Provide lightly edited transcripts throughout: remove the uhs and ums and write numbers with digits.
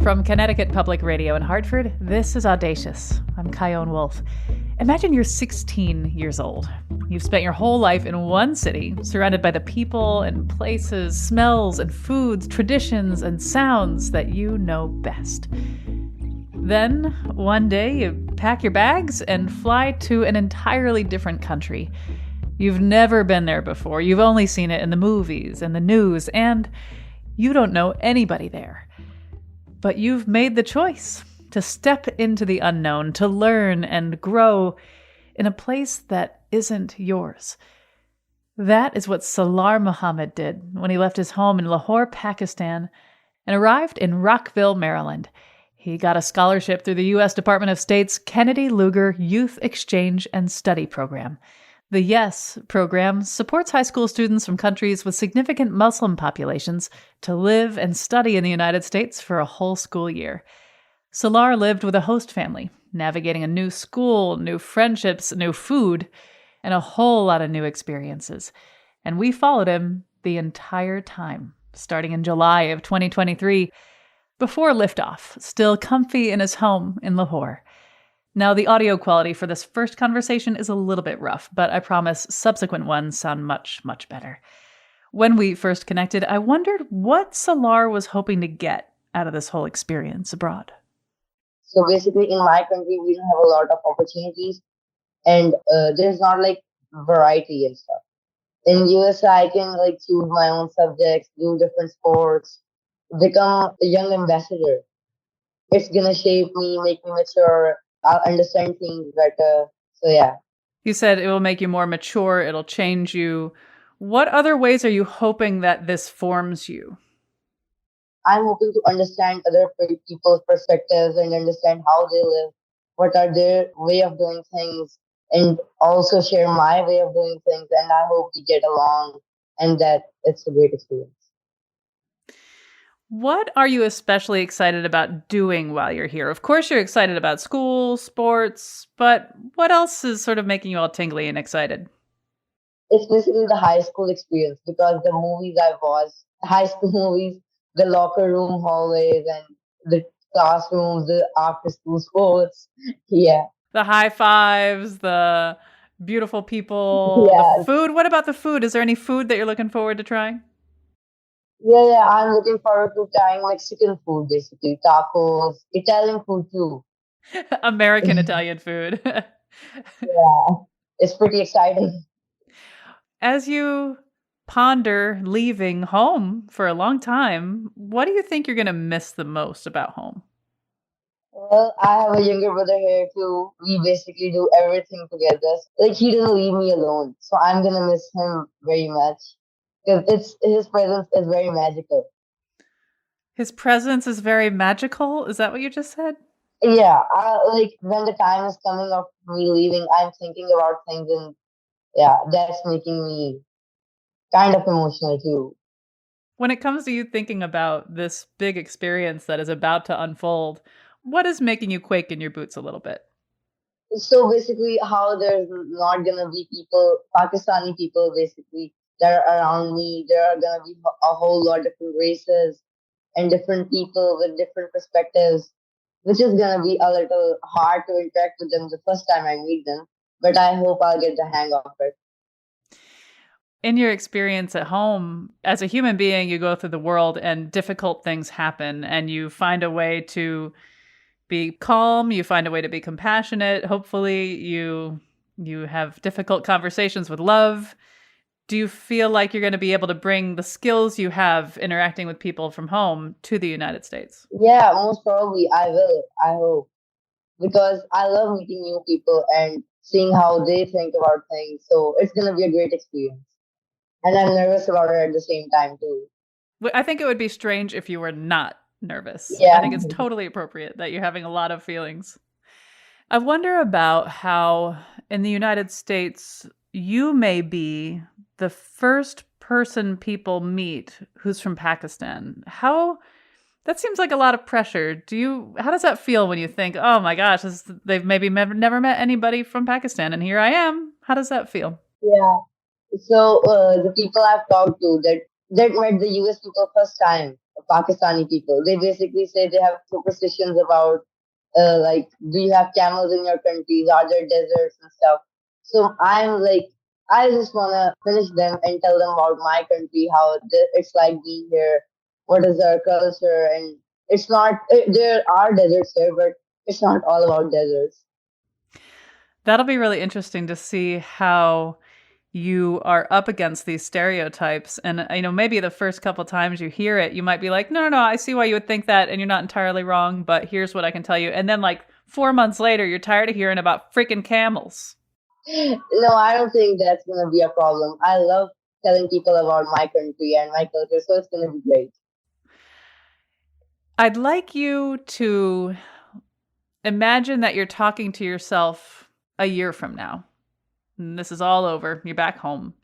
From Connecticut Public Radio in Hartford, this is Audacious. I'm Kyone Wolf. Imagine you're 16 years old. You've spent your whole life in one city, surrounded by the people and places, smells and foods, traditions and sounds that you know best. Then, one day, you pack your bags and fly to an entirely different country. You've never been there before. You've only seen it in the movies and the news, and you don't know anybody there. But you've made the choice to step into the unknown, to learn and grow in a place that isn't yours. That is what Salaar Muhammad did when he left his home in Lahore, Pakistan, and arrived in Rockville, Maryland. He got a scholarship through the U.S. Department of State's Kennedy Lugar Youth Exchange and Study Program. The YES program supports high school students from countries with significant Muslim populations to live and study in the United States for a whole school year. Salaar lived with a host family, navigating a new school, new friendships, new food, and a whole lot of new experiences. And we followed him the entire time, starting in July of 2023, before liftoff, still comfy in his home in Lahore. Now, the audio quality for this first conversation is a little bit rough, but I promise subsequent ones sound much, much better. When we first connected, I wondered what Salaar was hoping to get out of this whole experience abroad. So basically, in my country, we don't have a lot of opportunities, and there's not like variety and stuff. In US, I can like choose my own subjects, do different sports, become a young ambassador. It's gonna shape me, make me mature. I'll understand things better. So yeah. You said it will make you more mature, it'll change you. What other ways are you hoping that this forms you? I'm hoping to understand other people's perspectives and understand how they live, what are their way of doing things, and also share my way of doing things. And I hope we get along and that it's a great experience. What are you especially excited about doing while you're here? Of course, you're excited about school, sports, but what else is sort of making you all tingly and excited? It's basically the high school experience because the movies I've watched, high school movies, the locker room hallways and the classrooms, the after school sports. Yeah. The high fives, the beautiful people, the food. What about the food? Is there any food that you're looking forward to trying? Yeah, I'm looking forward to trying Mexican food, basically. Tacos, Italian food too. American Italian food. Yeah, it's pretty exciting. As you ponder leaving home for a long time, what do you think you're going to miss the most about home? Well, I have a younger brother here too. We basically do everything together. Like, he doesn't leave me alone. So I'm going to miss him very much. Because his presence is very magical. His presence is very magical? Is that what you just said? Yeah, like when the time is coming of me leaving, I'm thinking about things, and yeah, that's making me kind of emotional too. When it comes to you thinking about this big experience that is about to unfold, what is making you quake in your boots a little bit? So basically, how there's not gonna be people, Pakistani people, basically that are around me. There are gonna be a whole lot of different races and different people with different perspectives, which is gonna be a little hard to interact with them the first time I meet them. But I hope I'll get the hang of it. In your experience at home, as a human being, you go through the world and difficult things happen and you find a way to be calm, you find a way to be compassionate. Hopefully you have difficult conversations with love. Do you feel like you're going to be able to bring the skills you have interacting with people from home to the United States? Yeah, most probably I will. I hope. Because I love meeting new people and seeing how they think about things. So it's going to be a great experience. And I'm nervous about it at the same time too. I think it would be strange if you were not nervous. Yeah. I think it's totally appropriate that you're having a lot of feelings. I wonder about how in the United States, you may be the first person people meet who's from Pakistan. That seems like a lot of pressure. How does that feel when you think, oh my gosh, they've maybe never met anybody from Pakistan and here I am? How does that feel? Yeah. So the people I've talked to that met the US people first time Pakistani people. They basically say they have superstitions about like, do you have camels in your countries? Are there deserts and stuff? So I'm like, I just wanna finish them and tell them about my country, how it's like being here, what is our culture, and it's not. There are deserts here, but it's not all about deserts. That'll be really interesting to see how you are up against these stereotypes. And, maybe the first couple times you hear it, you might be like, no, no, no, I see why you would think that. And you're not entirely wrong, but here's what I can tell you. And then like 4 months later, you're tired of hearing about freaking camels. No, I don't think that's gonna be a problem. I love telling people about my country and my culture, so it's gonna be great. I'd like you to imagine that you're talking to yourself a year from now. And this is all over. You're back home.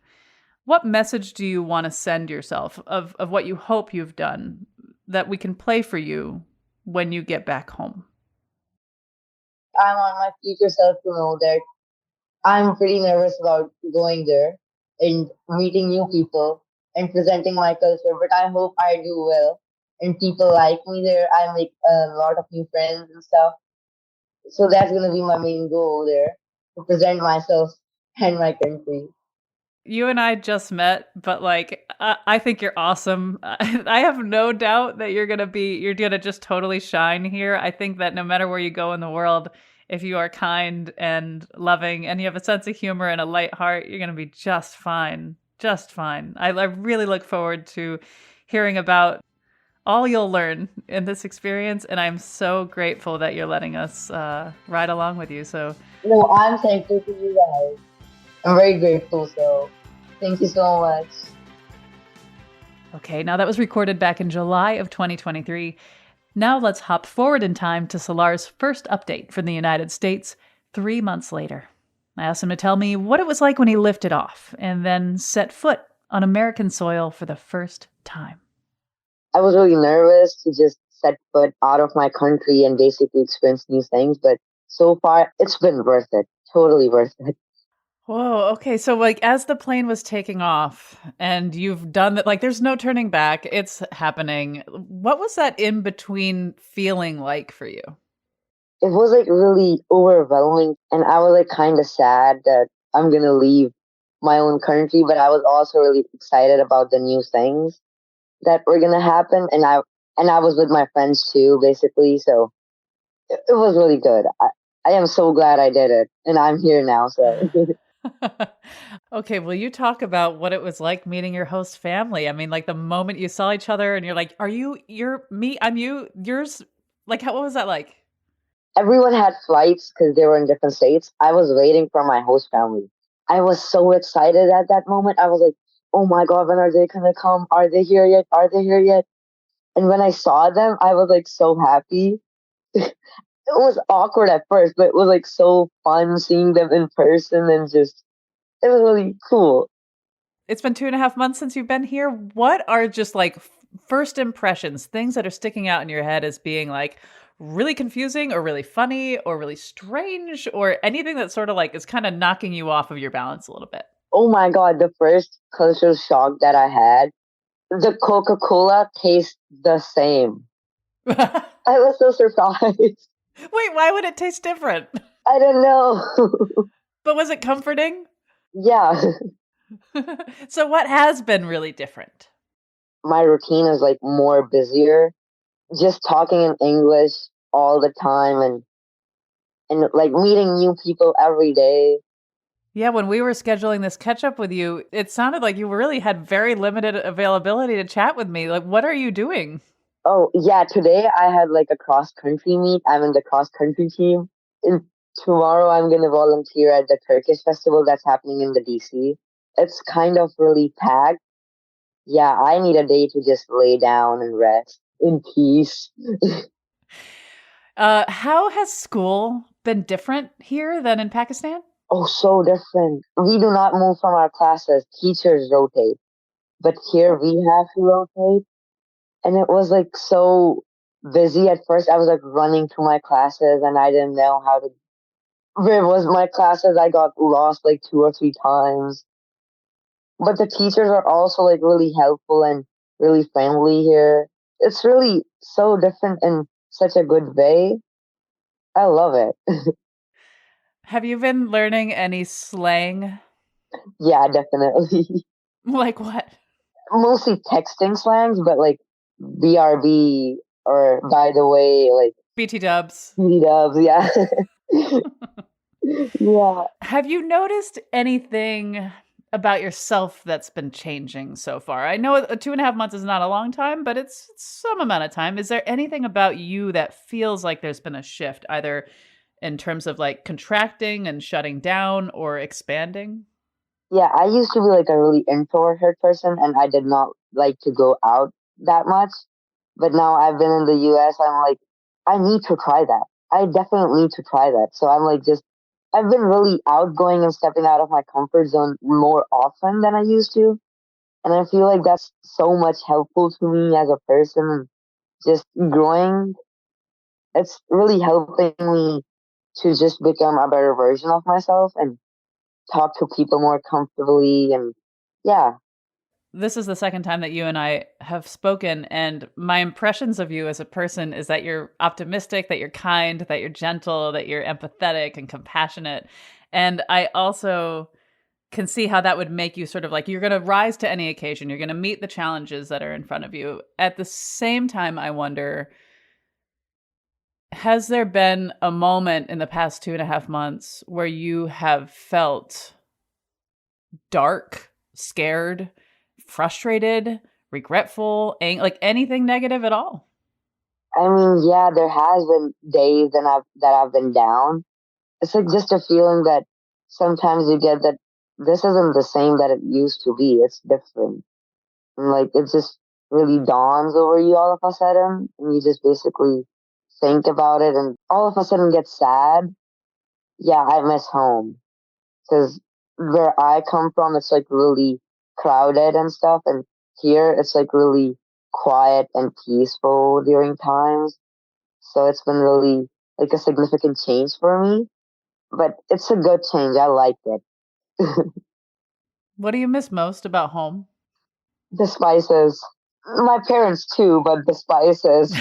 What message do you want to send yourself of what you hope you've done that we can play for you when you get back home? I want my future self to know that I'm pretty nervous about going there and meeting new people and presenting my culture, but I hope I do well and people like me there. I make a lot of new friends and stuff. So that's gonna be my main goal there, to present myself and my country. You and I just met, but like, I think you're awesome. I have no doubt that you're gonna just totally shine here. I think that no matter where you go in the world, if you are kind and loving and you have a sense of humor and a light heart, you're gonna be just fine. Just fine. I really look forward to hearing about all you'll learn in this experience. And I'm so grateful that you're letting us ride along with you. So, No, I'm thankful to you guys. I'm very grateful. So thank you so much. okay, now that was recorded back in July of 2023. Now let's hop forward in time to Salaar's first update from the United States 3 months later. I asked him to tell me what it was like when he lifted off and then set foot on American soil for the first time. I was really nervous to just set foot out of my country and basically experience new things, but so far it's been worth it. Totally worth it. Whoa, okay. So like as the plane was taking off and you've done that, like there's no turning back, it's happening. What was that in between feeling like for you? It was like really overwhelming, and I was like kind of sad that I'm gonna leave my own country, but I was also really excited about the new things that were gonna happen, and I was with my friends too, basically. So it was really good. I am so glad I did it, and I'm here now. So Okay, well, you talk about what it was like meeting your host family. I mean, like the moment you saw each other and you're like, you're me, I'm you, yours. Like, what was that like? everyone had flights because they were in different states. I was waiting for my host family. I was so excited at that moment. I was like, "Oh my god, when are they gonna come? Are they here yet? Are they here yet?" And when I saw them, I was like so happy. It was awkward at first, but it was like so fun seeing them in person and just it was really cool. It's been 2.5 months since you've been here. What are just like first impressions, things that are sticking out in your head as being like really confusing or really funny or really strange or anything that sort of like is kind of knocking you off of your balance a little bit? Oh my god, the first cultural shock that I had, the Coca-Cola tastes the same. Wait, I was so surprised. why would it taste different? I don't know. But was it comforting? Yeah, So what has been really different? my routine is like more busier, just talking in English all the time and like meeting new people every day. Yeah, when we were scheduling this catch up with you, it sounded like you really had very limited availability to chat with me. Like, what are you doing? Oh, yeah, today I had like a cross country meet. I'm in the cross country team. And tomorrow I'm going to volunteer at the Turkish festival that's happening in the DC. It's kind of really packed. Yeah, I need a day to just lay down and rest in peace. How has school been different here than in Pakistan? Oh, so different. We do not move from our classes. Teachers rotate. But here we have to rotate. And it was like so busy at first. I was like running to my classes and I didn't know how to. Where was my classes? I got lost like 2 or 3 times. But the teachers are also like really helpful and really friendly here. it's really so different in such a good way. I love it. Have you been learning any slang? Yeah, definitely. Like what? Mostly texting slangs, but like BRB or by the way, like BT dubs. dubs, yeah. Yeah. Have you noticed anything about yourself that's been changing so far? I know 2.5 months is not a long time, but it's some amount of time. Is there anything about you that feels like there's been a shift, either in terms of like contracting and shutting down or expanding? Yeah, I used to be like a really introverted person and I did not like to go out that much. But now I've been in the US, I'm like, I need to try that. I definitely need to try that. So I'm like, just, I've been really outgoing and stepping out of my comfort zone more often than I used to. And I feel like that's so much helpful to me as a person and just growing. It's really helping me to just become a better version of myself and talk to people more comfortably. And yeah, This is the second time that you and I have spoken, and my impressions of you as a person is that you're optimistic, that you're kind, that you're gentle, that you're empathetic and compassionate. And I also can see how that would make you sort of like you're going to rise to any occasion. You're going to meet the challenges that are in front of you. At the same time, I wonder, has there been a moment in the past 2.5 months where you have felt dark, scared, frustrated, regretful, like anything negative at all? I mean, yeah, there has been days that I've been down. It's like just a feeling that sometimes you get that this isn't the same that it used to be. It's different. And like it just really dawns over you all of a sudden and you just basically think about it and all of a sudden get sad. Yeah, I miss home. Because where I come from, it's like really crowded and stuff, and here it's like really quiet and peaceful during times. So it's been really like a significant change for me, but it's a good change. I like it. What do you miss most about home? The spices, my parents too, but the spices.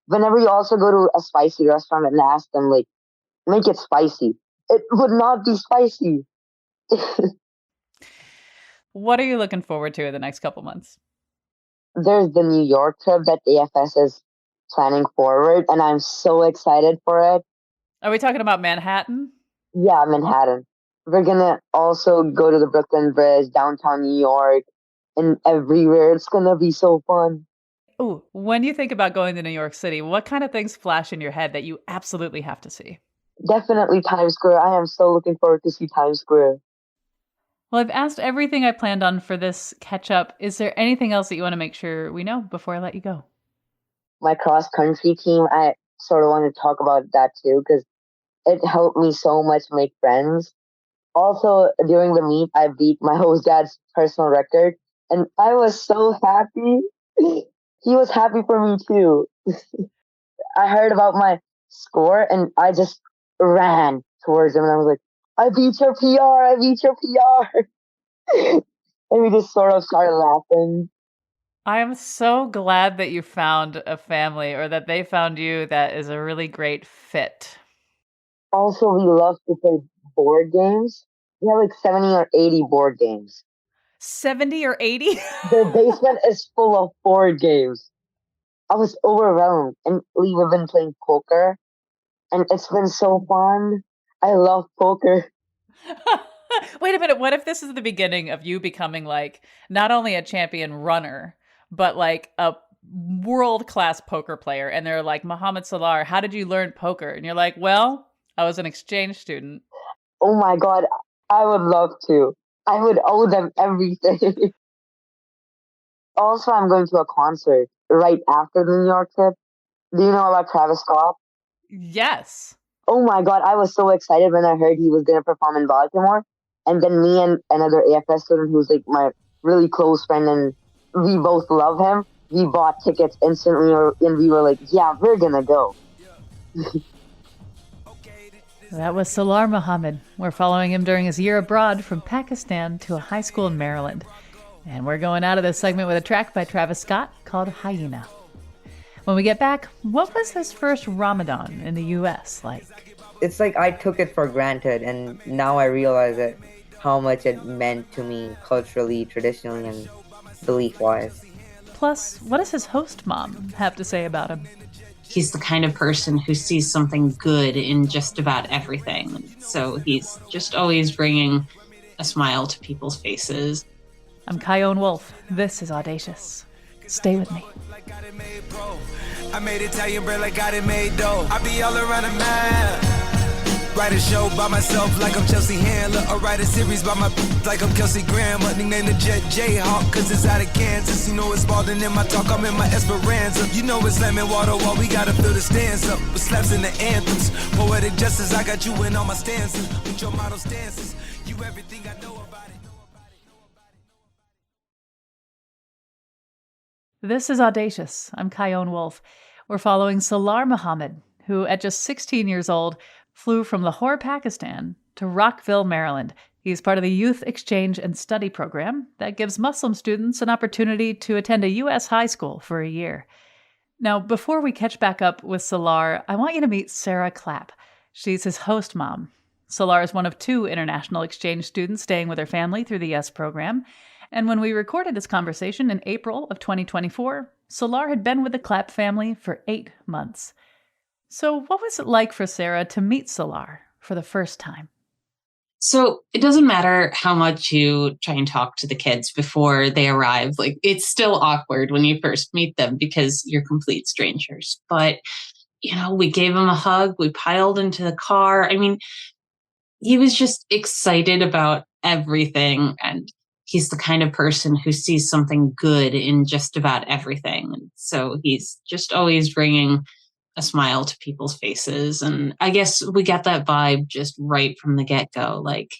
Whenever you also go to a spicy restaurant and ask them like, make it spicy, it would not be spicy. What are you looking forward to in the next couple months? There's the New York trip that AFS is planning forward, and I'm so excited for it. Are we talking about Manhattan? Yeah, Manhattan. We're gonna also go to the Brooklyn Bridge, downtown New York, and everywhere. It's gonna be so fun. Ooh, when you think about going to New York City, what kind of things flash in your head that you absolutely have to see? Definitely Times Square. I am so looking forward to see Times Square. Well, I've asked everything I planned on for this catch up. Is there anything else that you want to make sure we know before I let you go? My cross country team, I sort of want to talk about that too because it helped me so much make friends. Also, during the meet, I beat my host dad's personal record, and I was so happy. He was happy for me too. I heard about my score, and I just ran towards him, and I was like, "I beat your PR! I beat your PR!" And we just sort of started laughing. I am so glad that you found a family or that they found you that is a really great fit. Also, we love to play board games. We have like 70 or 80 board games. 70 or 80? The basement is full of board games. I was overwhelmed, and we've been playing poker, and it's been so fun. I love poker. Wait a minute. What if this is the beginning of you becoming like not only a champion runner, but like a world class poker player? And they're like, Muhammad Salaar, how did you learn poker? And you're like, well, I was an exchange student. Oh my god, I would love to. I would owe them everything. Also, I'm going to a concert right after the New York trip. Do you know about Travis Scott? Yes. Oh my god, I was so excited when I heard he was going to perform in Baltimore. And then me and another AFS student who's like my really close friend, and we both love him. We bought tickets instantly, and we were like, yeah, we're going to go. That was Salaar Muhammad. We're following him during his year abroad from Pakistan to a high school in Maryland. And we're going out of this segment with a track by Travis Scott called Hyena. When we get back, what was his first Ramadan in the U.S. like? It's like I took it for granted, and now I realize how much it meant to me culturally, traditionally, and belief-wise. Plus, what does his host mom have to say about him? He's the kind of person who sees something good in just about everything. So he's just always bringing a smile to people's faces. I'm Kyone Wolf. This is Audacious. Stay with me. I made Italian bread like I done made dough. I be all around the map. Write a show by myself like I'm Chelsea Handler. Or write a series by my like I'm Kelsey Grammer. Nickname the Jet Jayhawk cause it's out of Kansas. You know it's Spalding in my talk, I'm in my Esperanza. You know it's lemon water while we gotta fill the stands up. With slaps in the anthems. Poetic justice, I got you in all my stances. With your model stances. You everything I know about it. This is Audacious. I'm Kyone Wolf. We're following Salaar Muhammad, who at just 16 years old flew from Lahore, Pakistan to Rockville, Maryland. He's part of the Youth Exchange and Study Program that gives Muslim students an opportunity to attend a U.S. high school for a year. Now, before we catch back up with Salaar, I want you to meet Sarah Clapp. She's his host mom. Salaar is one of 2 international exchange students staying with her family through the YES program. And when we recorded this conversation in April of 2024, Salaar had been with the Clapp family for 8 months. So what was it like for Sarah to meet Salaar for the first time? So it doesn't matter how much you try and talk to the kids before they arrive. Like, it's still awkward when you first meet them because you're complete strangers. But, we gave him a hug. We piled into the car. I mean, he was just excited about everything. And he's the kind of person who sees something good in just about everything. And so he's just always bringing a smile to people's faces. And I guess we got that vibe just right from the get-go. Like,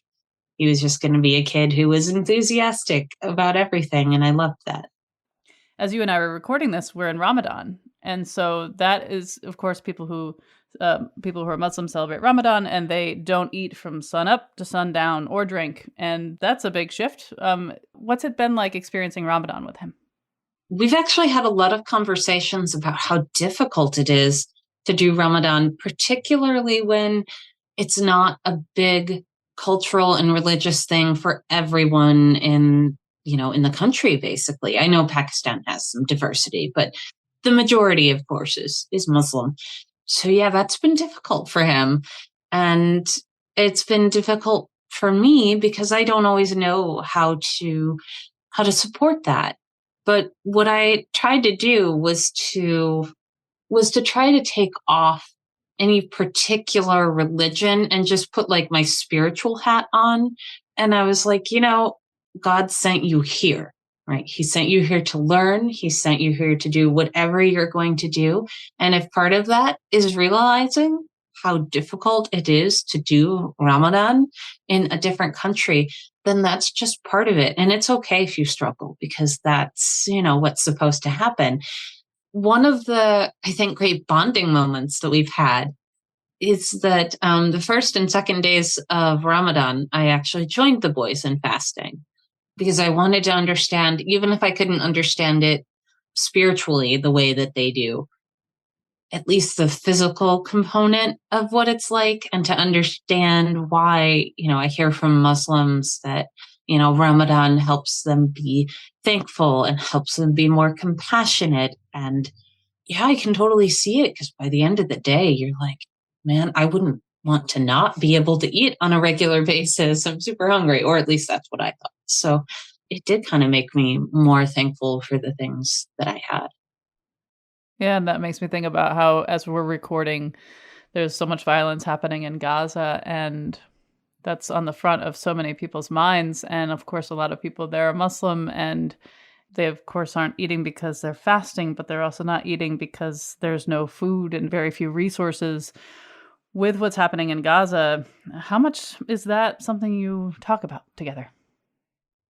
he was just going to be a kid who was enthusiastic about everything. And I loved that. As you and I were recording this, we're in Ramadan. And so that is, of course, people who are Muslim celebrate Ramadan, and they don't eat from sun up to sundown or drink. And that's a big shift. What's it been like experiencing Ramadan with him? We've actually had a lot of conversations about how difficult it is to do Ramadan, particularly when it's not a big cultural and religious thing for everyone in the country, basically. I know Pakistan has some diversity, but the majority, of course, is Muslim. So yeah, that's been difficult for him. And it's been difficult for me because I don't always know how to support that. But what I tried to do was to try to take off any particular religion and just put like my spiritual hat on. And I was like, God sent you here, right? He sent you here to learn. He sent you here to do whatever you're going to do. And if part of that is realizing how difficult it is to do Ramadan in a different country, then that's just part of it. And it's okay if you struggle because that's, what's supposed to happen. One of the, I think, great bonding moments that we've had is that the first and second days of Ramadan, I actually joined the boys in fasting because I wanted to understand, even if I couldn't understand it spiritually the way that they do, at least the physical component of what it's like, and to understand why, I hear from Muslims that, Ramadan helps them be thankful and helps them be more compassionate. And yeah, I can totally see it because by the end of the day, you're like, man, I wouldn't want to not be able to eat on a regular basis. I'm super hungry, or at least that's what I thought. So it did kind of make me more thankful for the things that I had. Yeah, and that makes me think about how, as we're recording, there's so much violence happening in Gaza, and that's on the front of so many people's minds. And of course, a lot of people there are Muslim, and they, of course, aren't eating because they're fasting, but they're also not eating because there's no food and very few resources. With what's happening in Gaza, how much is that something you talk about together?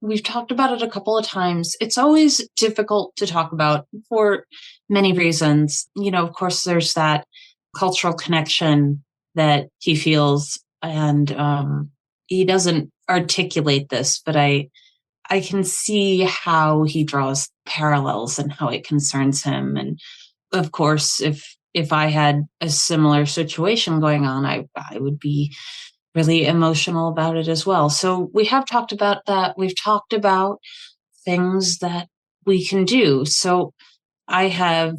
We've talked about it a couple of times. It's always difficult to talk about for many reasons. Of course, there's that cultural connection that he feels, and he doesn't articulate this, but I I can see how he draws parallels and how it concerns him. And of course, if I had a similar situation going on, I would be really emotional about it as well. So we have talked about that. We've talked about things that we can do. So I have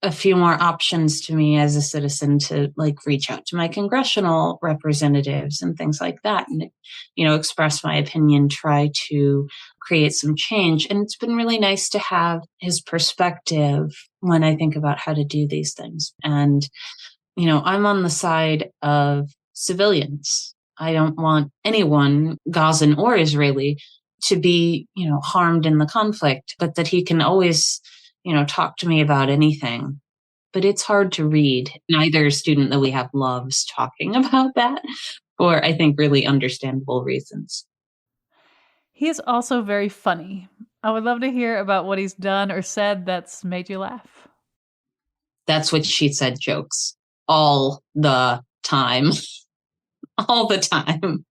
a few more options to me as a citizen to like reach out to my congressional representatives and things like that, and express my opinion, try to create some change. And it's been really nice to have his perspective when I think about how to do these things. And I'm on the side of civilians. I don't want anyone, Gazan or Israeli, to be harmed in the conflict, but that he can always talk to me about anything. But it's hard to read. Neither student that we have loves talking about that for, I think, really understandable reasons. He is also very funny. I would love to hear about what he's done or said that's made you laugh. That's what she said jokes all the time. All the time.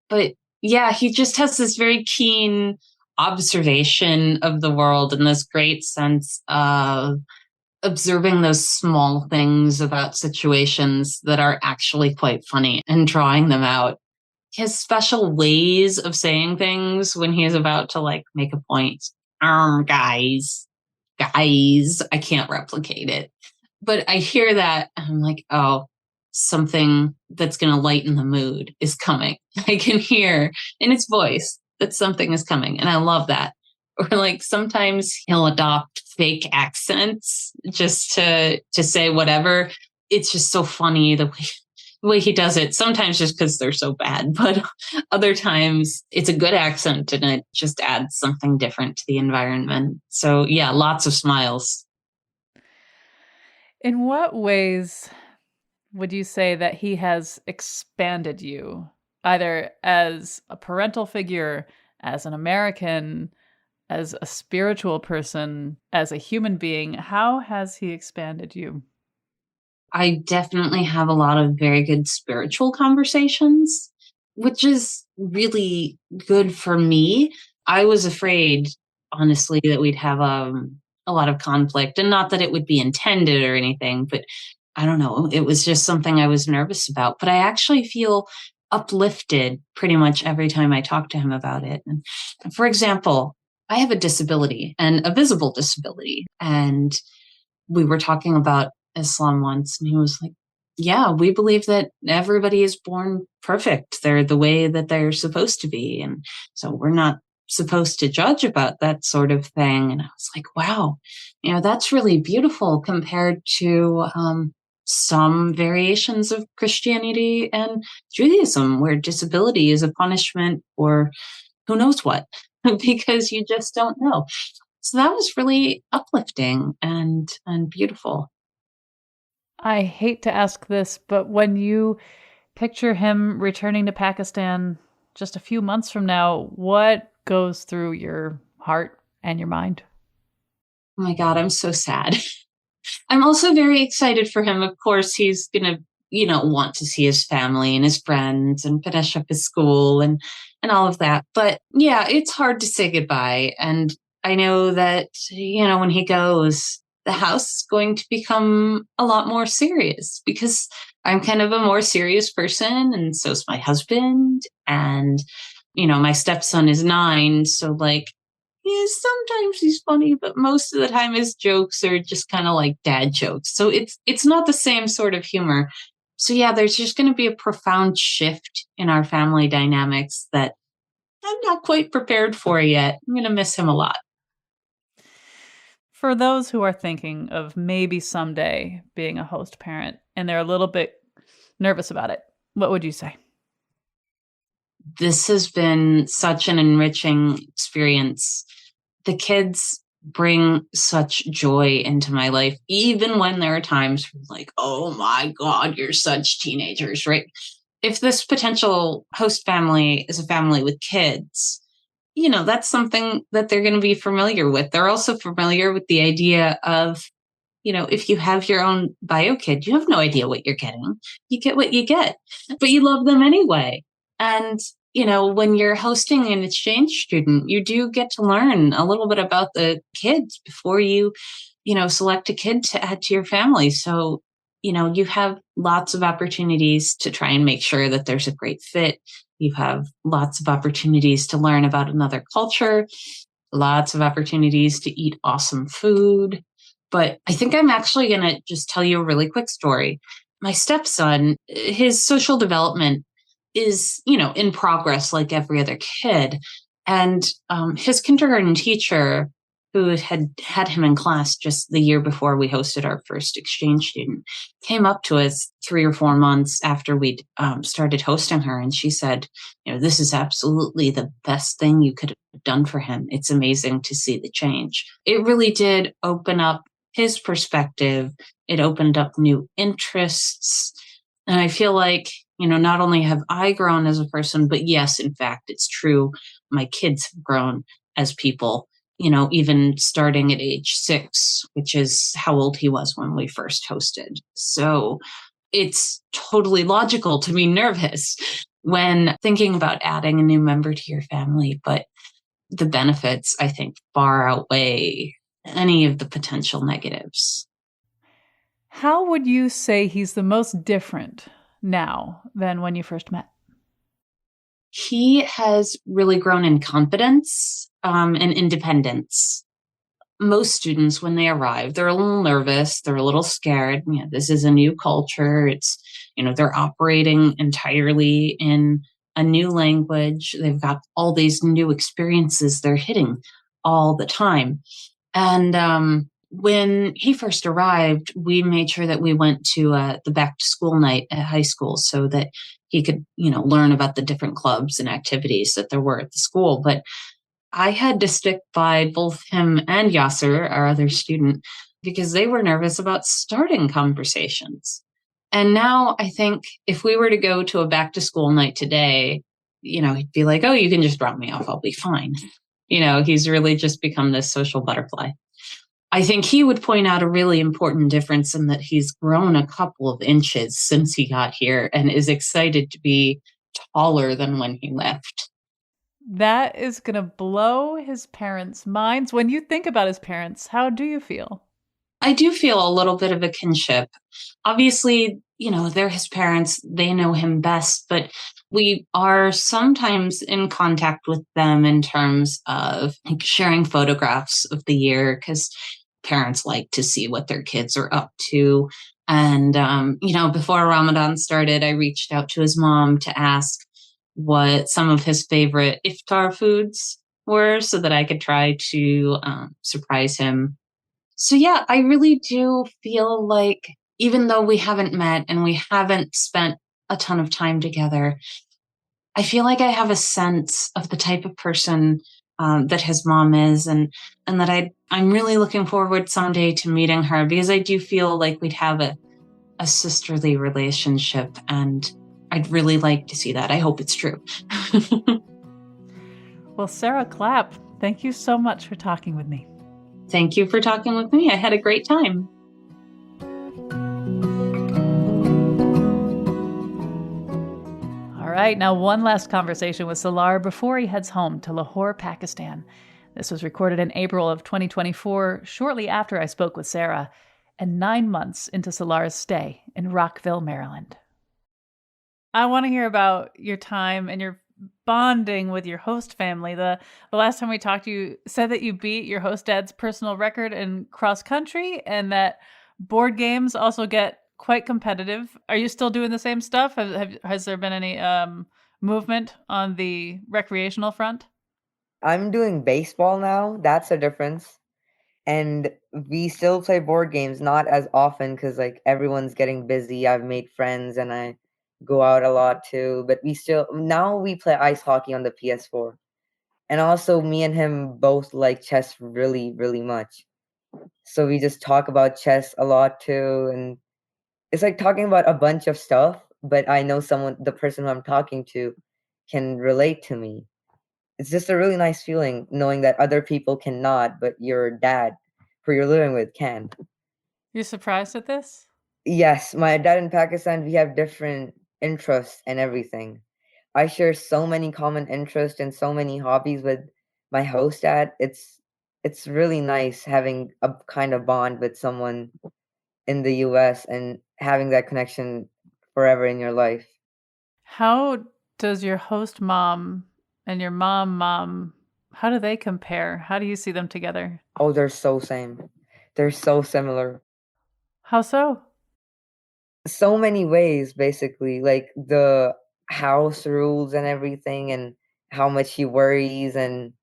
But yeah, he just has this very keen observation of the world and this great sense of observing those small things about situations that are actually quite funny and drawing them out. He has special ways of saying things when he is about to like make a point. Guys, I can't replicate it. But I hear that and I'm like, oh, something that's going to lighten the mood is coming. I can hear in his voice that something is coming. And I love that. Or like sometimes he'll adopt fake accents just to say whatever. It's just so funny the way he does it. Sometimes just because they're so bad, but other times it's a good accent and it just adds something different to the environment. So yeah, lots of smiles. In what ways would you say that he has expanded you, either as a parental figure, as an American, as a spiritual person, as a human being? How has he expanded you? I definitely have a lot of very good spiritual conversations, which is really good for me. I was afraid, honestly, that we'd have a lot of conflict, and not that it would be intended or anything, but I don't know. It was just something I was nervous about. But I actually feel uplifted pretty much every time I talk to him about it. And for example, I have a disability and a visible disability. And we were talking about Islam once, and he was like, yeah, we believe that everybody is born perfect. They're the way that they're supposed to be. And so we're not supposed to judge about that sort of thing. And I was like, wow, that's really beautiful compared to some variations of Christianity and Judaism, where disability is a punishment or who knows what, because you just don't know. So that was really uplifting and beautiful. I hate to ask this, but when you picture him returning to Pakistan just a few months from now, what goes through your heart and your mind? Oh my God, I'm so sad. I'm also very excited for him. Of course, he's going to, want to see his family and his friends and finish up his school and all of that. But yeah, it's hard to say goodbye. And I know that, when he goes, the house is going to become a lot more serious because I'm kind of a more serious person. And so is my husband. And, my stepson is 9. So like, yeah, sometimes he's funny, but most of the time his jokes are just kind of like dad jokes. So it's not the same sort of humor. So yeah, there's just going to be a profound shift in our family dynamics that I'm not quite prepared for yet. I'm going to miss him a lot. For those who are thinking of maybe someday being a host parent and they're a little bit nervous about it, what would you say? This has been such an enriching experience. The kids bring such joy into my life, even when there are times like, oh my God, you're such teenagers, right? If this potential host family is a family with kids, that's something that they're going to be familiar with. They're also familiar with the idea of, if you have your own bio kid, you have no idea what you're getting. You get what you get, but you love them anyway. And when you're hosting an exchange student, you do get to learn a little bit about the kids before you select a kid to add to your family. So, you have lots of opportunities to try and make sure that there's a great fit. You have lots of opportunities to learn about another culture, lots of opportunities to eat awesome food. But I think I'm actually going to just tell you a really quick story. My stepson, his social development is, in progress like every other kid. And his kindergarten teacher, who had him in class just the year before we hosted our first exchange student, came up to us 3 or 4 months after we'd started hosting her. And she said, this is absolutely the best thing you could have done for him. It's amazing to see the change. It really did open up his perspective. It opened up new interests. And I feel like, not only have I grown as a person, but yes, in fact, it's true. My kids have grown as people, even starting at age 6, which is how old he was when we first hosted. So it's totally logical to be nervous when thinking about adding a new member to your family. But the benefits, I think, far outweigh any of the potential negatives. How would you say he's the most different now than when you first met? He has really grown in confidence and independence. Most students, when they arrive, they're a little nervous, they're a little scared. This is a new culture. It's, they're operating entirely in a new language. They've got all these new experiences they're hitting all the time. And when he first arrived, we made sure that we went to the back to school night at high school so that he could, learn about the different clubs and activities that there were at the school. But I had to stick by both him and Yasser, our other student, because they were nervous about starting conversations. And now I think if we were to go to a back to school night today, he'd be like, oh, you can just drop me off. I'll be fine. He's really just become this social butterfly. I think he would point out a really important difference in that he's grown a couple of inches since he got here and is excited to be taller than when he left. That is going to blow his parents' minds. When you think about his parents, how do you feel? I do feel a little bit of a kinship. Obviously, they're his parents. They know him best, but we are sometimes in contact with them in terms of sharing photographs of the year because parents like to see what their kids are up to. And, before Ramadan started, I reached out to his mom to ask what some of his favorite iftar foods were so that I could try to surprise him. So, yeah, I really do feel like even though we haven't met and we haven't spent a ton of time together, I feel like I have a sense of the type of person that his mom is and that I'm really looking forward someday to meeting her because I do feel like we'd have a sisterly relationship and I'd really like to see that. I hope it's true. Well, Sarah Clapp, thank you so much for talking with me. Thank you for talking with me. I had a great time. All right, now one last conversation with Salaar before he heads home to Lahore, Pakistan. This was recorded in April of 2024, shortly after I spoke with Sarah, and 9 months into Salaar's stay in Rockville, Maryland. I want to hear about your time and your bonding with your host family. The last time we talked, you said that you beat your host dad's personal record in cross country and that board games also get quite competitive. Are you still doing the same stuff? Has there been any movement on the recreational front? I'm doing baseball now. That's a difference. And we still play board games, not as often because everyone's getting busy. I've made friends and I go out a lot too. But now we play ice hockey on the PS4. And also me and him both like chess really, really much. So we just talk about chess a lot too. And it's like talking about a bunch of stuff, but I know the person who I'm talking to can relate to me. It's just a really nice feeling knowing that other people cannot, but your dad, who you're living with, can. You're surprised at this? Yes, my dad in Pakistan, we have different interests and everything. I share so many common interests and so many hobbies with my host dad. It's really nice having a kind of bond with someone in the US and having that connection forever in your life. How does your host mom and your mom, how do they compare? How do you see them together? Oh, they're so same. They're so similar. How so? So many ways, basically, like the house rules and everything, and how much she worries, and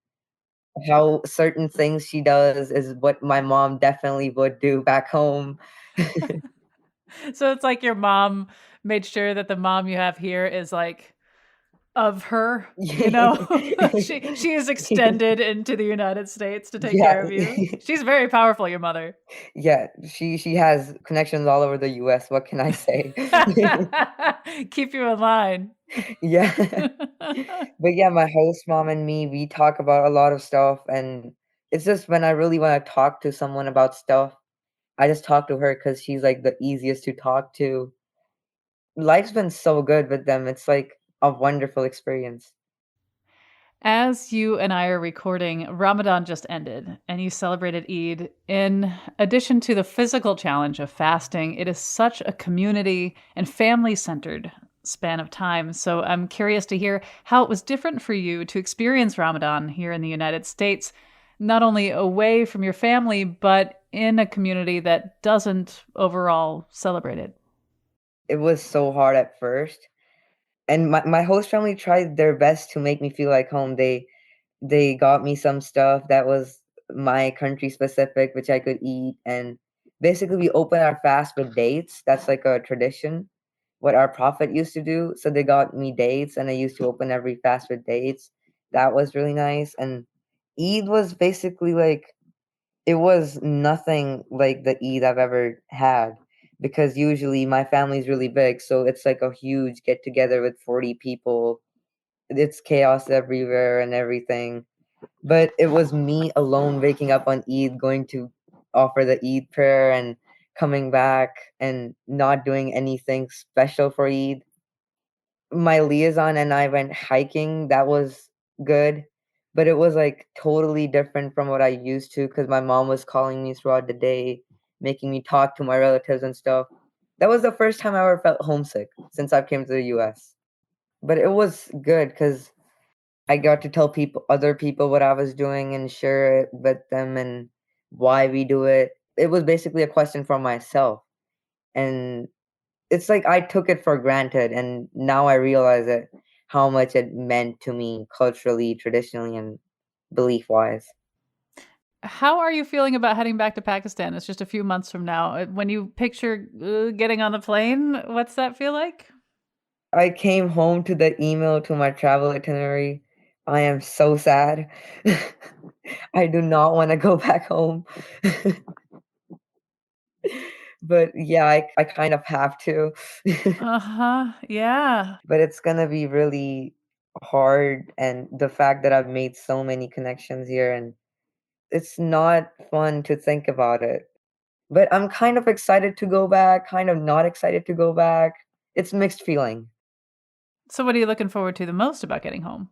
how certain things she does is what my mom definitely would do back home. So it's like your mom made sure that the mom you have here is like of her, you know? She is extended into the United States to take Yeah. care of you. She's very powerful, your mother. Yeah, she has connections all over the US, what can I say? Keep you in line. Yeah. But yeah, my host mom and me, we talk about a lot of stuff, and it's just when I really wanna talk to someone about stuff, I just talk to her because she's, like, the easiest to talk to. Life's been so good with them, it's, like, a wonderful experience. As you and I are recording, Ramadan just ended and you celebrated Eid. In addition to the physical challenge of fasting, it is such a community and family centered span of time. So I'm curious to hear how it was different for you to experience Ramadan here in the United States, not only away from your family, but in a community that doesn't overall celebrate it. It was so hard at first, and my host family tried their best to make me feel like home. They got me some stuff that was my country specific, which I could eat, and basically we open our fast with dates. That's like a tradition, what our prophet used to do. So they got me dates, and I used to open every fast with dates. That was really nice. And Eid was basically like it was nothing like the Eid I've ever had because usually my family's really big, so it's like a huge get together with 40 people. It's chaos everywhere and everything. But it was me alone waking up on Eid, going to offer the Eid prayer and coming back and not doing anything special for Eid. My liaison and I went hiking. That was good, but it was like totally different from what I used to because my mom was calling me throughout the day, making me talk to my relatives and stuff. That was the first time I ever felt homesick since I came to the US. But it was good because I got to tell other people what I was doing and share it with them and why we do it. It was basically a question for myself. And it's like I took it for granted, and now I realize it how much it meant to me culturally, traditionally, and belief wise. How are you feeling about heading back to Pakistan? It's just a few months from now. When you picture getting on the plane, what's that feel like? I came home to the email to my travel itinerary. I am so sad. I do not want to go back home. But yeah, I kind of have to. Uh-huh. Yeah. But it's gonna be really hard, and the fact that I've made so many connections here, and it's not fun to think about it. But I'm kind of excited to go back, kind of not excited to go back. It's mixed feeling. So what are you looking forward to the most about getting home?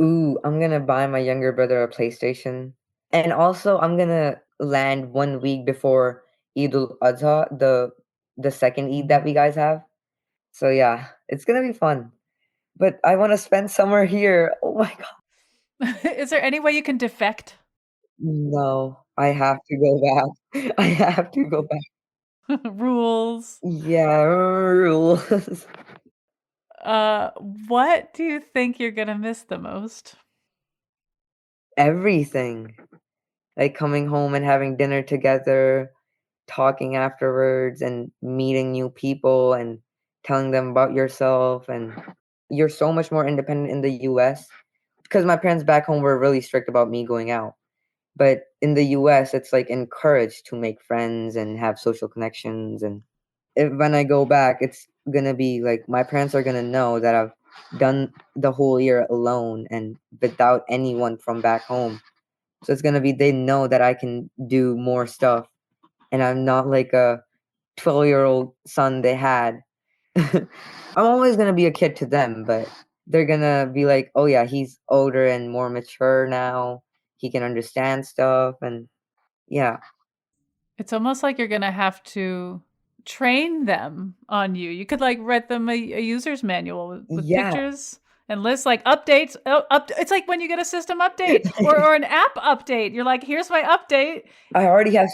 Ooh, I'm gonna buy my younger brother a PlayStation. And also I'm gonna land 1 week before Eid al-Adha, the second Eid that we guys have. So yeah, it's gonna be fun. But I wanna spend summer here. Oh my god. Is there any way you can defect? No, I have to go back. I have to go back. Rules. Yeah, rules. Uh, what do you think you're gonna miss the most? Everything. Like coming home and having dinner together, talking afterwards, and meeting new people and telling them about yourself. And you're so much more independent in the US because my parents back home were really strict about me going out. But in the US, it's like encouraged to make friends and have social connections. And when I go back, it's gonna be like my parents are gonna know that I've done the whole year alone and without anyone from back home. So it's gonna be they know that I can do more stuff, and I'm not like a 12-year-old son they had. I'm always gonna be a kid to them, but they're gonna be like, oh yeah, he's older and more mature now. He can understand stuff, and yeah. It's almost like you're going to have to train them on you. You could like write them a user's manual with Yeah. pictures and lists like updates. It's like when you get a system update or an app update. You're like, here's my update. I already have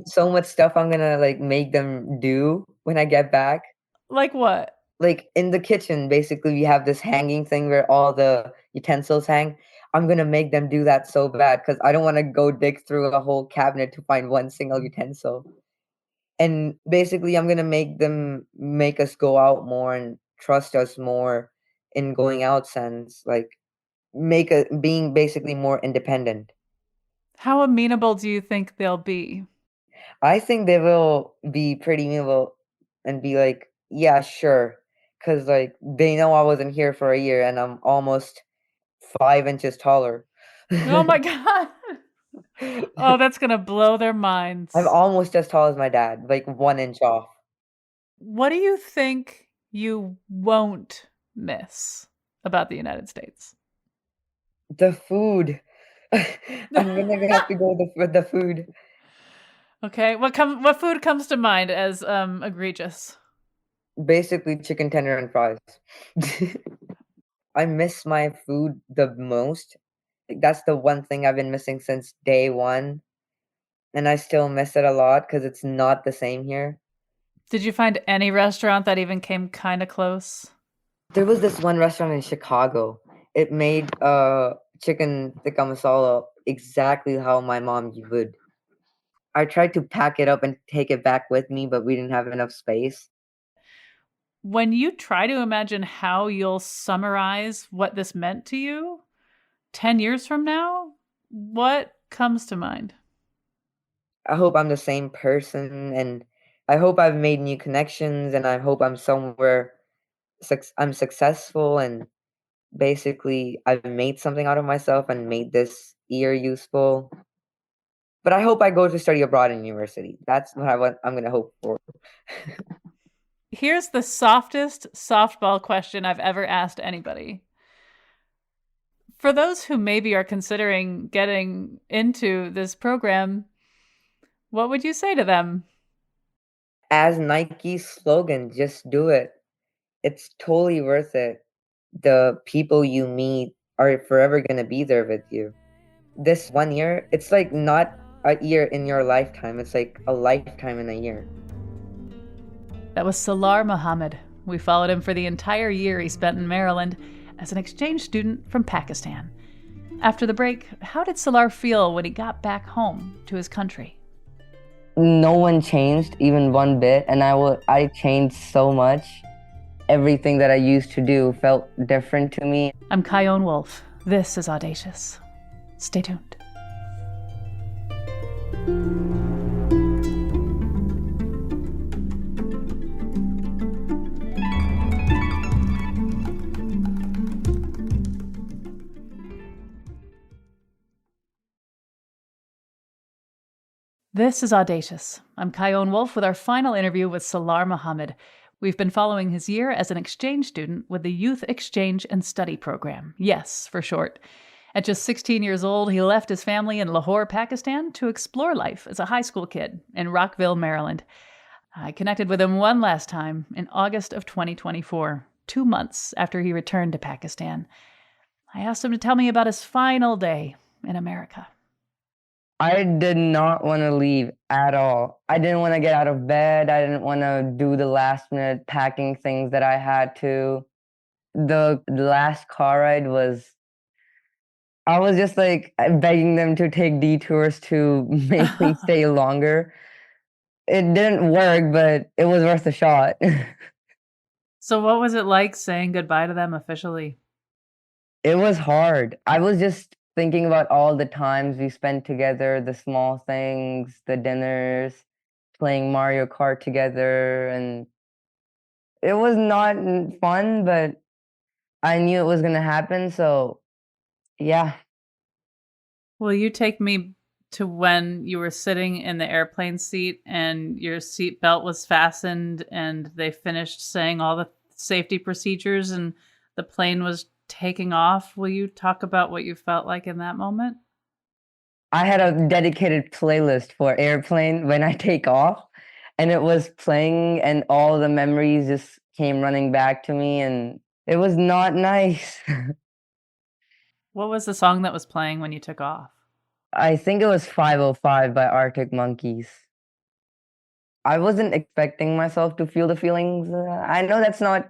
so much stuff I'm gonna like make them do when I get back. Like what? Like in the kitchen, basically we have this hanging thing where all the utensils hang. I'm gonna make them do that so bad because I don't want to go dig through a whole cabinet to find one single utensil. And basically I'm gonna make us go out more and trust us more in going out sense, like being basically more independent. How amenable do you think they'll be? I think they will be pretty amenable and be like, yeah, sure. Cause like they know I wasn't here for a year and I'm almost 5 inches taller. Oh my God. Oh, that's going to blow their minds. I'm almost as tall as my dad, like 1 inch off. What do you think you won't miss about the United States? The food. I'm gonna have to go with the food. Okay, what food comes to mind as egregious? Basically chicken tender and fries. I miss my food the most. Like, that's the one thing I've been missing since day one. And I still miss it a lot because it's not the same here. Did you find any restaurant that even came kind of close? There was this one restaurant in Chicago. It made chicken tikka masala exactly how my mom would. I tried to pack it up and take it back with me, but we didn't have enough space. When you try to imagine how you'll summarize what this meant to you 10 years from now, what comes to mind? I hope I'm the same person, and I hope I've made new connections, and I hope I'm somewhere I'm successful, and basically I've made something out of myself and made this year useful. But I hope I go to study abroad in university. That's what I'm going to hope for. Here's the softest softball question I've ever asked anybody. For those who maybe are considering getting into this program, what would you say to them? As Nike's slogan, just do it. It's totally worth it. The people you meet are forever going to be there with you. This 1 year, it's like not a year in your lifetime. It's like a lifetime in a year. That was Salaar Muhammad. We followed him for the entire year he spent in Maryland as an exchange student from Pakistan. After the break, how did Salaar feel when he got back home to his country? No one changed even one bit, and I changed so much. Everything that I used to do felt different to me. I'm Kyone Wolf. This is Audacious. Stay tuned. This is Audacious. I'm Kyone Wolf with our final interview with Salaar Muhammad. We've been following his year as an exchange student with the Youth Exchange and Study Program, YES for short. At just 16 years old, he left his family in Lahore, Pakistan to explore life as a high school kid in Rockville, Maryland. I connected with him one last time in August of 2024, 2 months after he returned to Pakistan. I asked him to tell me about his final day in America. I did not want to leave at all. I didn't want to get out of bed. I didn't want to do the last minute packing things that I had to. The last car ride I was just like begging them to take detours to make me stay longer. It didn't work, but it was worth a shot. So what was it like saying goodbye to them officially? It was hard. I was just thinking about all the times we spent together, the small things, the dinners, playing Mario Kart together, and it was not fun, but I knew it was going to happen, so yeah. Will you take me to when you were sitting in the airplane seat and your seatbelt was fastened and they finished saying all the safety procedures and the plane was taking off. Will you talk about what you felt like in that moment? I had a dedicated playlist for airplane when I take off, and it was playing, and all the memories just came running back to me, and it was not nice. What was the song that was playing when you took off? I think it was 505 by Arctic Monkeys. I wasn't expecting myself to feel the feelings. I know that's not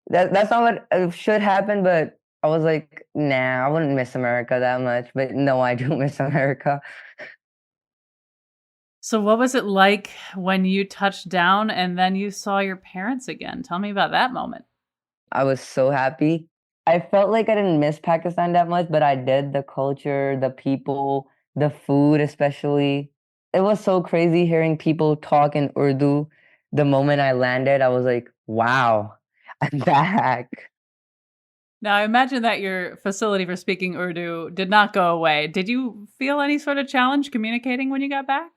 what should happen, but I was like, nah, I wouldn't miss America that much. But no, I do miss America. So what was it like when you touched down and then you saw your parents again? Tell me about that moment. I was so happy. I felt like I didn't miss Pakistan that much, but I did. The culture, the people, the food, especially. It was so crazy hearing people talk in Urdu. The moment I landed, I was like, wow, I'm back. Now, I imagine that your facility for speaking Urdu did not go away. Did you feel any sort of challenge communicating when you got back?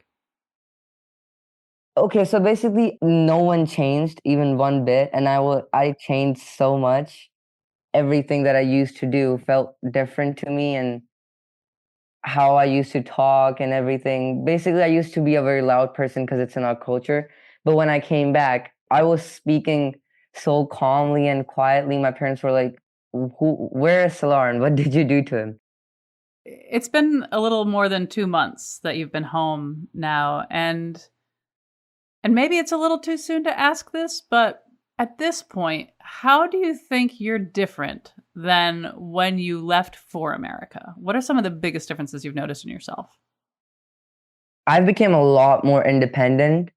Okay, so basically, no one changed even one bit, and I changed so much. Everything that I used to do felt different to me, and how I used to talk and everything. Basically, I used to be a very loud person because it's in our culture. But when I came back, I was speaking so calmly and quietly. My parents were like, where is Salaar and what did you do to him? It's been a little more than 2 months that you've been home now, and maybe it's a little too soon to ask this, but at this point, how do you think you're different than when you left for America? What are some of the biggest differences you've noticed in yourself? I became a lot more independent.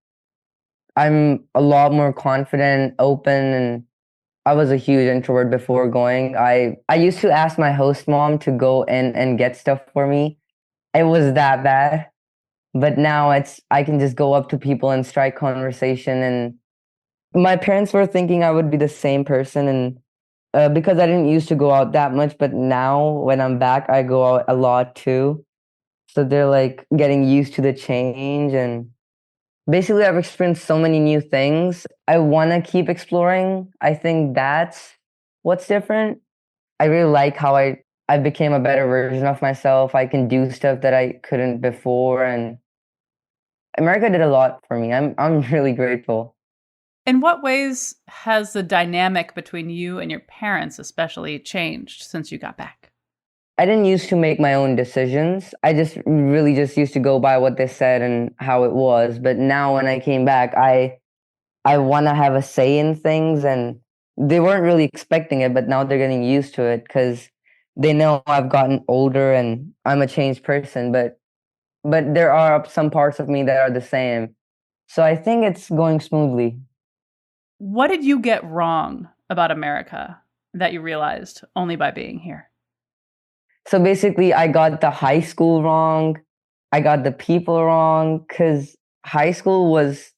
I'm a lot more confident, open, and I was a huge introvert before going. I used to ask my host mom to go in and get stuff for me. It was that bad. But now I can just go up to people and strike conversation. And my parents were thinking I would be the same person, and because I didn't used to go out that much, but now when I'm back, I go out a lot too. So they're like getting used to the change, and basically I've experienced so many new things. I want to keep exploring. I think that's what's different. I really like how I became a better version of myself. I can do stuff that I couldn't before, and America did a lot for me. I'm really grateful. In what ways has the dynamic between you and your parents especially changed since you got back? I didn't used to make my own decisions. I just really just used to go by what they said and how it was. But now when I came back, I want to have a say in things, and they weren't really expecting it, but now they're getting used to it because they know I've gotten older and I'm a changed person. But there are some parts of me that are the same. So I think it's going smoothly. What did you get wrong about America that you realized only by being here? So basically, I got the high school wrong. I got the people wrong because high school was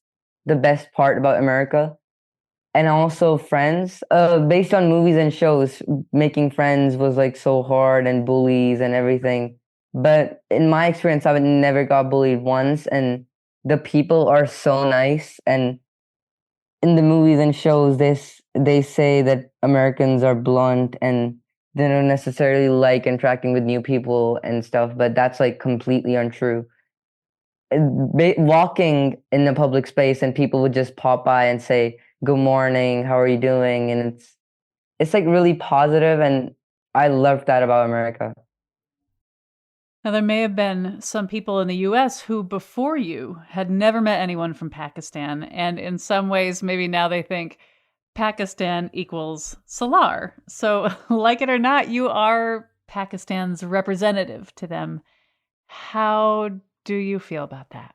the best part about America. And also friends. Based on movies and shows, making friends was like so hard and bullies and everything. But in my experience, I've never got bullied once, and the people are so nice. And in the movies and shows, they say that Americans are blunt and they don't necessarily like interacting with new people and stuff, but that's like completely untrue. Walking in the public space and people would just pop by and say, "Good morning, how are you doing?" And it's like really positive, and I love that about America. Now, there may have been some people in the US who, before you, had never met anyone from Pakistan. And in some ways, maybe now they think Pakistan equals Salaar. So, like it or not, you are Pakistan's representative to them. How do you feel about that?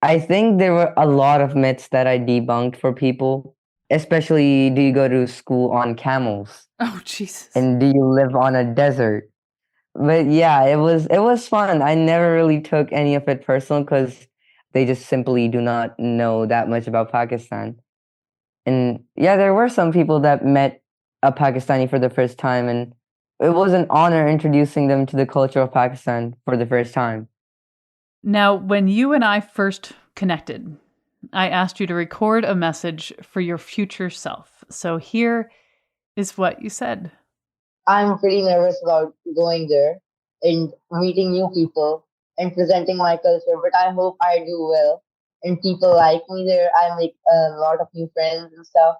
I think there were a lot of myths that I debunked for people, especially do you go to school on camels Oh, Jesus. and do you live on a desert? But yeah, it was fun. I never really took any of it personal because they just simply do not know that much about Pakistan. And yeah, there were some people that met a Pakistani for the first time, and it was an honor introducing them to the culture of Pakistan for the first time. Now, when you and I first connected, I asked you to record a message for your future self. So here is what you said. I'm pretty nervous about going there and meeting new people and presenting my culture, but I hope I do well and people like me there. I make a lot of new friends and stuff.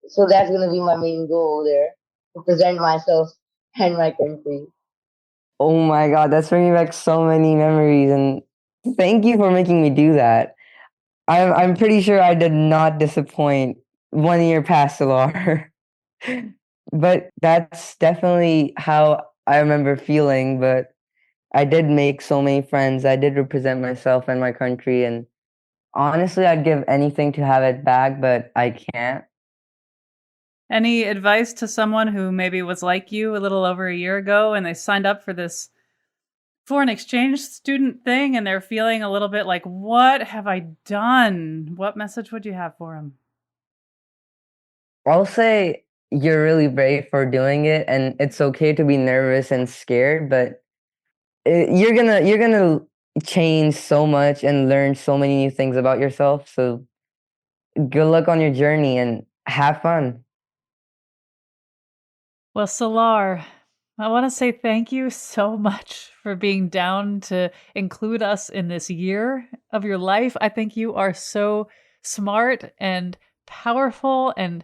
So that's gonna be my main goal there, to present myself and my country. Oh my God, that's bringing back so many memories, and thank you for making me do that. I'm pretty sure I did not disappoint 1 year past Salaar. But that's definitely how I remember feeling. But I did make so many friends. I did represent myself and my country, and honestly, I'd give anything to have it back, but I can't. Any advice to someone who maybe was like you a little over a year ago and they signed up for this foreign exchange student thing and they're feeling a little bit like, what have I done? What message would you have for them? I'll say you're really brave for doing it, and it's okay to be nervous and scared, but you're gonna change so much and learn so many new things about yourself. So good luck on your journey and have fun. Well, Salaar, I want to say thank you so much for being down to include us in this year of your life. I think you are so smart and powerful and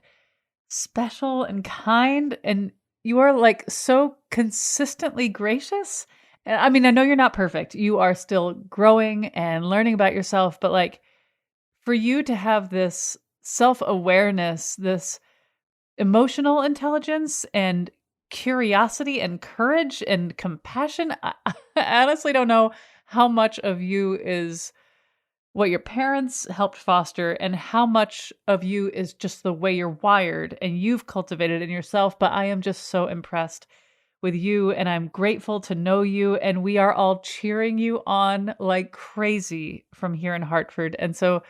special and kind, and you are like so consistently gracious. And I mean, I know you're not perfect. You are still growing and learning about yourself, but like for you to have this self-awareness, this emotional intelligence and curiosity and courage and compassion. I honestly don't know how much of you is what your parents helped foster and how much of you is just the way you're wired and you've cultivated in yourself. But I am just so impressed with you and I'm grateful to know you. And we are all cheering you on like crazy from here in Hartford. And so,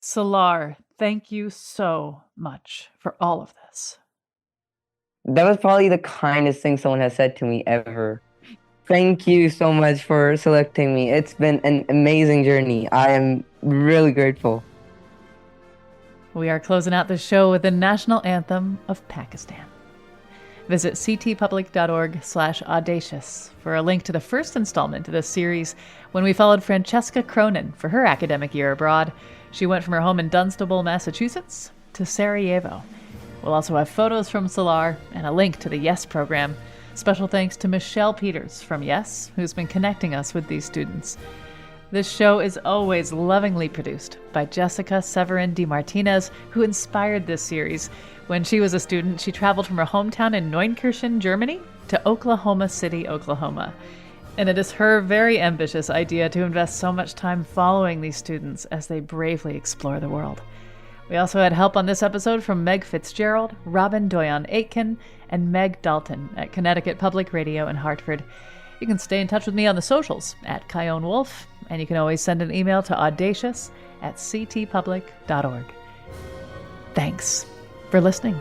Salaar, thank you so much for all of this. That was probably the kindest thing someone has said to me ever. Thank you so much for selecting me. It's been an amazing journey. I am really grateful. We are closing out the show with the national anthem of Pakistan. Visit ctpublic.org/audacious for a link to the first installment of this series when we followed Francesca Cronin for her academic year abroad. She went from her home in Dunstable, Massachusetts to Sarajevo. We'll also have photos from Salaar and a link to the YES program. Special thanks to Michelle Peters from YES, who's been connecting us with these students. This show is always lovingly produced by Jessica Severin de Martinez, who inspired this series. When she was a student, she traveled from her hometown in Neunkirchen, Germany, to Oklahoma City, Oklahoma. And it is her very ambitious idea to invest so much time following these students as they bravely explore the world. We also had help on this episode from Meg Fitzgerald, Robin Doyon-Aitken, and Meg Dalton at Connecticut Public Radio in Hartford. You can stay in touch with me on the socials at Kyone Wolf, and you can always send an email to audacious@ctpublic.org. Thanks for listening.